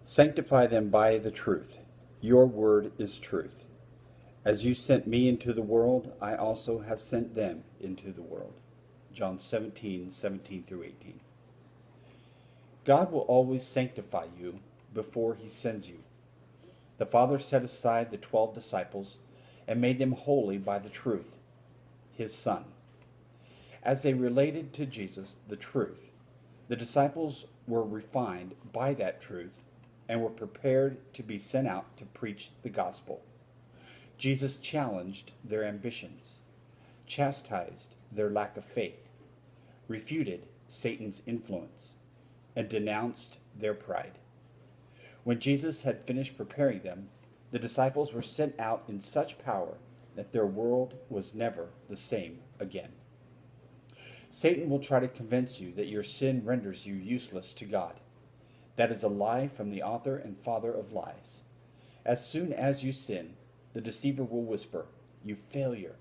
Sanctify them by the truth. Your word is truth. As you sent me into the world, I also have sent them into the world. John 17:17 through 18. God will always sanctify you before he sends you. The Father set aside the 12 disciples and made them holy by the truth, his Son. As they related to Jesus, the truth, the disciples were refined by that truth and were prepared to be sent out to preach the gospel. Jesus challenged their ambitions, chastised their lack of faith, refuted Satan's influence, and denounced their pride. When Jesus had finished preparing them, the disciples were sent out in such power that their world was never the same again. Satan will try to convince you that your sin renders you useless to God. That is a lie from the author and father of lies. As soon as you sin, the deceiver will whisper, "You failure.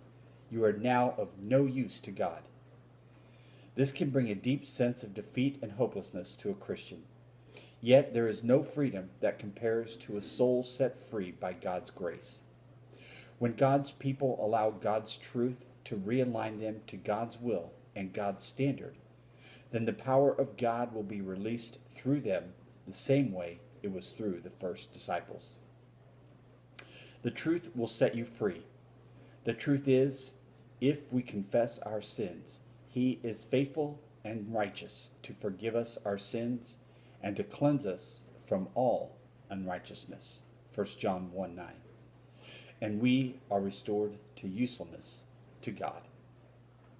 You are now of no use to God." This can bring a deep sense of defeat and hopelessness to a Christian. Yet there is no freedom that compares to a soul set free by God's grace. When God's people allow God's truth to realign them to God's will and God's standard, then the power of God will be released through them the same way it was through the first disciples. The truth will set you free. The truth is, if we confess our sins, he is faithful and righteous to forgive us our sins and to cleanse us from all unrighteousness. 1 John 1:9. And we are restored to usefulness to God.